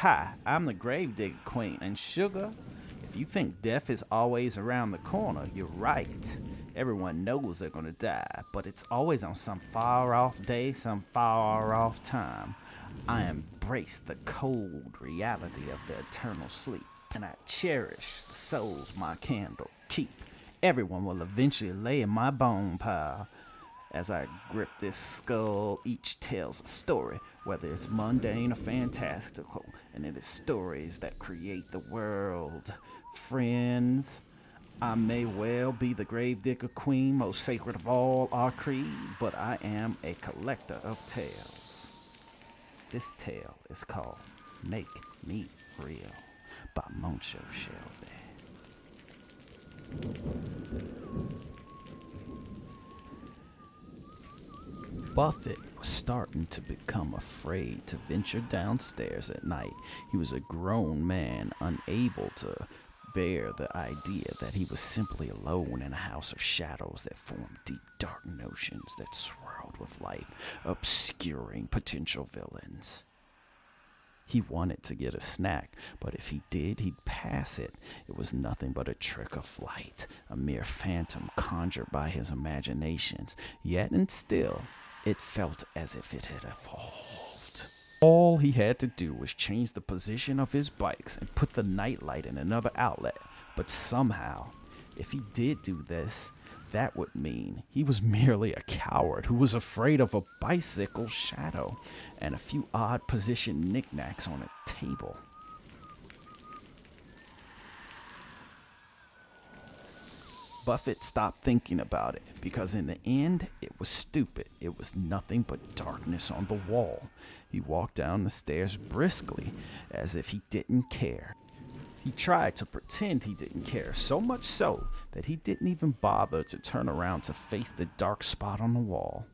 Hi, I'm the Gravedigger Queen, and sugar, if you think death is always around the corner, you're right. Everyone knows they're gonna die, but it's always on some far off day, some far off time. I embrace the cold reality of the eternal sleep, and I cherish the souls my candle keep. Everyone will eventually lay in my bone pile. As I grip this skull, each tells a story, whether it's mundane or fantastical, and it is stories that create the world. Friends, I may well be the Gravedigger Queen, most sacred of all our creed, but I am a collector of tales. This tale is called Make Me Real by Moncho Shelby. Buffett was starting to become afraid to venture downstairs at night. He was a grown man, unable to bear the idea that he was simply alone in a house of shadows that formed deep, dark notions that swirled with light, obscuring potential villains. He wanted to get a snack, but if he did, he'd pass it. It was nothing but a trick of light, a mere phantom conjured by his imaginations. Yet and still, it felt as if it had evolved. All he had to do was change the position of his bikes and put the nightlight in another outlet. But somehow, if he did do this, that would mean he was merely a coward who was afraid of a bicycle shadow and a few odd positioned knickknacks on a table. Buffett stopped thinking about it because in the end, it was stupid. It was nothing but darkness on the wall. He walked down the stairs briskly as if he didn't care. He tried to pretend he didn't care, so much so that he didn't even bother to turn around to face the dark spot on the wall.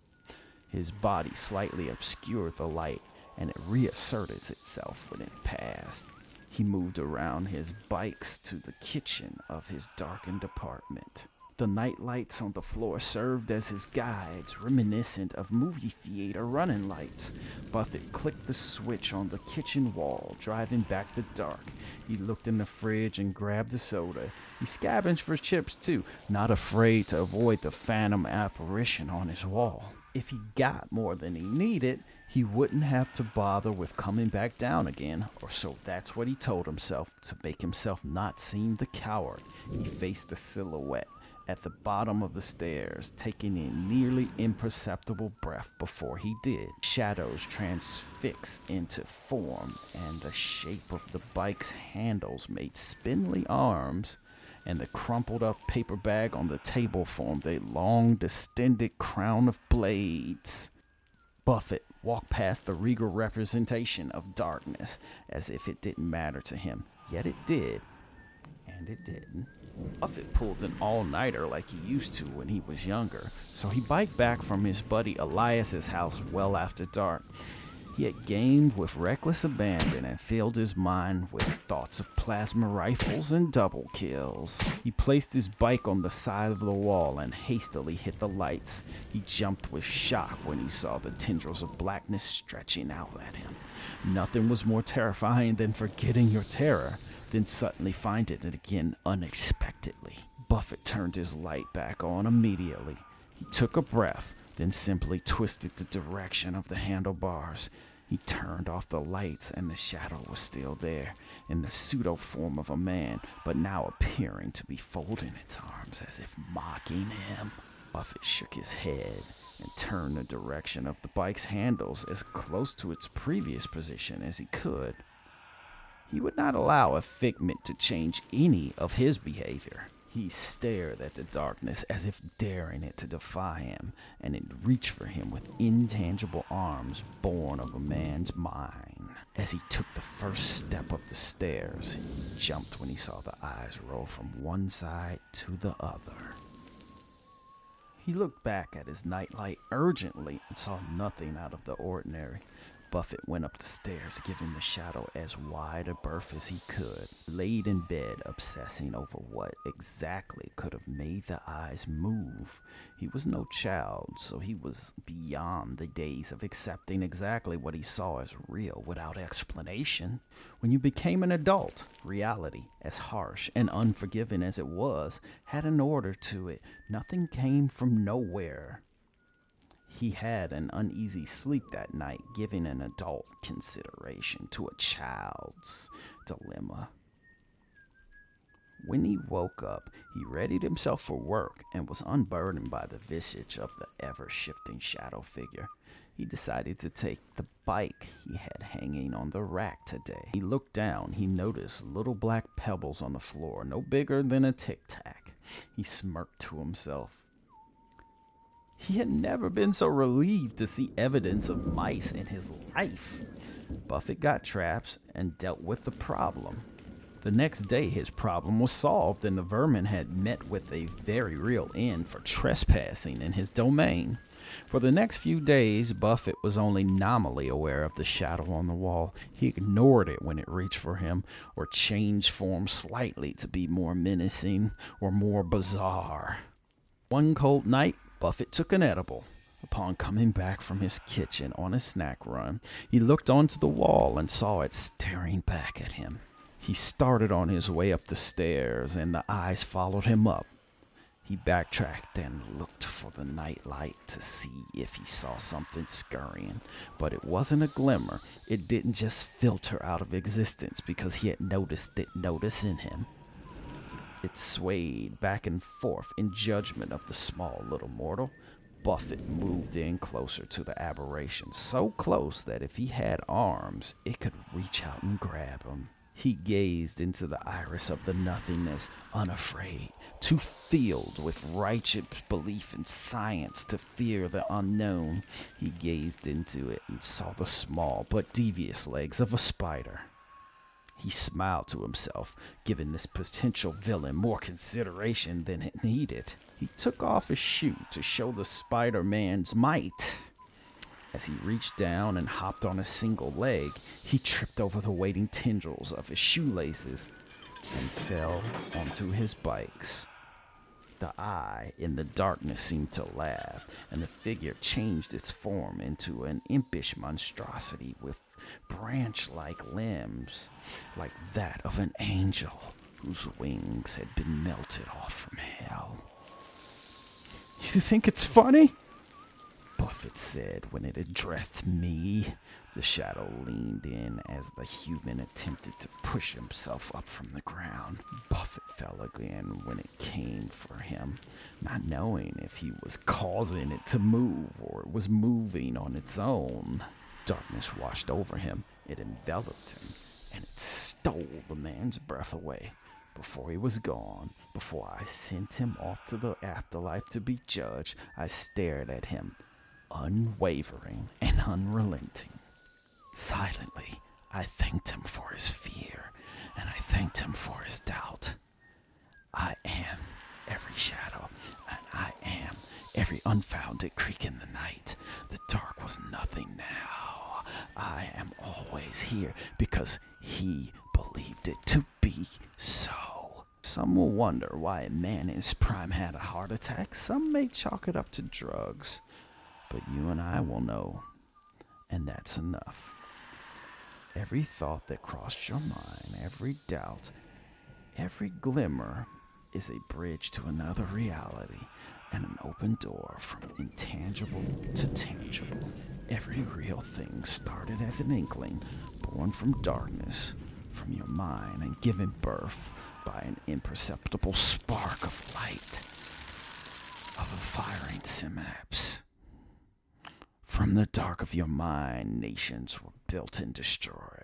His body slightly obscured the light, and it reasserted itself when it passed. He moved around his bikes to the kitchen of his darkened apartment. The night lights on the floor served as his guides, reminiscent of movie theater running lights. Buffett clicked the switch on the kitchen wall, driving back the dark. He looked in the fridge and grabbed a soda. He scavenged for chips too, not afraid to avoid the phantom apparition on his wall. If he got more than he needed, he wouldn't have to bother with coming back down again, or so that's what he told himself to make himself not seem the coward. He faced the silhouette at the bottom of the stairs, taking in nearly imperceptible breath before he did. Shadows transfixed into form, and the shape of the bike's handles made spindly arms, and the crumpled up paper bag on the table formed a long, distended crown of blades. Buffett walked past the regal representation of darkness as if it didn't matter to him, yet it did, and it didn't. Buffett pulled an all-nighter like he used to when he was younger, so he biked back from his buddy Elias's house well after dark. He had gamed with reckless abandon and filled his mind with thoughts of plasma rifles and double kills. He placed his bike on the side of the wall and hastily hit the lights. He jumped with shock when he saw the tendrils of blackness stretching out at him. Nothing was more terrifying than forgetting your terror, then suddenly finding it again unexpectedly. Buffett turned his light back on immediately. He took a breath, then simply twisted the direction of the handlebars. He turned off the lights and the shadow was still there, in the pseudo-form of a man, but now appearing to be folding its arms as if mocking him. Buffett shook his head and turned the direction of the bike's handles as close to its previous position as he could. He would not allow a figment to change any of his behavior. He stared at the darkness as if daring it to defy him, and it reached for him with intangible arms born of a man's mind. As he took the first step up the stairs, he jumped when he saw the eyes roll from one side to the other. He looked back at his nightlight urgently and saw nothing out of the ordinary. Buffett went up the stairs, giving the shadow as wide a berth as he could. Laid in bed, obsessing over what exactly could have made the eyes move. He was no child, so he was beyond the days of accepting exactly what he saw as real without explanation. When you became an adult, reality, as harsh and unforgiving as it was, had an order to it. Nothing came from nowhere. He had an uneasy sleep that night, giving an adult consideration to a child's dilemma. When he woke up, he readied himself for work and was unburdened by the visage of the ever-shifting shadow figure. He decided to take the bike he had hanging on the rack today. He looked down. He noticed little black pebbles on the floor, no bigger than a tic-tac. He smirked to himself. He had never been so relieved to see evidence of mice in his life. Buffett got traps and dealt with the problem. The next day, his problem was solved, and the vermin had met with a very real end for trespassing in his domain. For the next few days, Buffett was only nominally aware of the shadow on the wall. He ignored it when it reached for him, or changed form slightly to be more menacing or more bizarre. One cold night, Buffett took an edible. Upon coming back from his kitchen on a snack run, he looked onto the wall and saw it staring back at him. He started on his way up the stairs, and the eyes followed him up. He backtracked and looked for the night light to see if he saw something scurrying, but it wasn't a glimmer. It didn't just filter out of existence because he had noticed it noticing him. It swayed back and forth in judgment of the small little mortal. Buffett moved in closer to the aberration, so close that if he had arms, it could reach out and grab him. He gazed into the iris of the nothingness, unafraid, too filled with righteous belief in science to fear the unknown. He gazed into it and saw the small but devious legs of a spider. He smiled to himself, giving this potential villain more consideration than it needed. He took off his shoe to show the Spider-Man's might. As he reached down and hopped on a single leg, he tripped over the waiting tendrils of his shoelaces and fell onto his bikes. The eye in the darkness seemed to laugh, and the figure changed its form into an impish monstrosity with branch-like limbs, like that of an angel whose wings had been melted off from hell. "You think it's funny?" Buffett said when it addressed me. The shadow leaned in as the human attempted to push himself up from the ground. Buffett fell again when it came for him, not knowing if he was causing it to move or it was moving on its own. Darkness washed over him. It enveloped him, and it stole the man's breath away. Before he was gone, before I sent him off to the afterlife to be judged, I stared at him, unwavering and unrelenting. Silently, I thanked him for his fear, and I thanked him for his doubt. I am every shadow, and I am every unfounded creak in the night. The dark was nothing now. I am always here because he believed it to be so. Some will wonder why a man in his prime had a heart attack. Some may chalk it up to drugs. But you and I will know, and that's enough. Every thought that crossed your mind, every doubt, every glimmer is a bridge to another reality and an open door from intangible to tangible. Every real thing started as an inkling, born from darkness, from your mind, and given birth by an imperceptible spark of light, of a firing synapse. From the dark of your mind, nations were built and destroyed.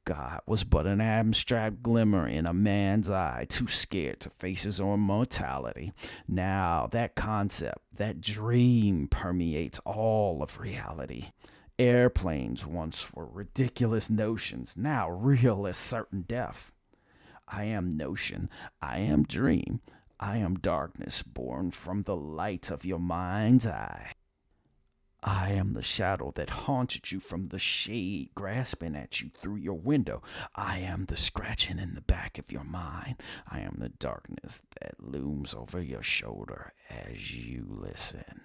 God was but an abstract glimmer in a man's eye, too scared to face his own mortality. Now that concept, that dream permeates all of reality. Airplanes once were ridiculous notions, now real as certain death. I am notion, I am dream, I am darkness born from the light of your mind's eye. I am the shadow that haunted you from the shade, grasping at you through your window. I am the scratching in the back of your mind. I am the darkness that looms over your shoulder as you listen.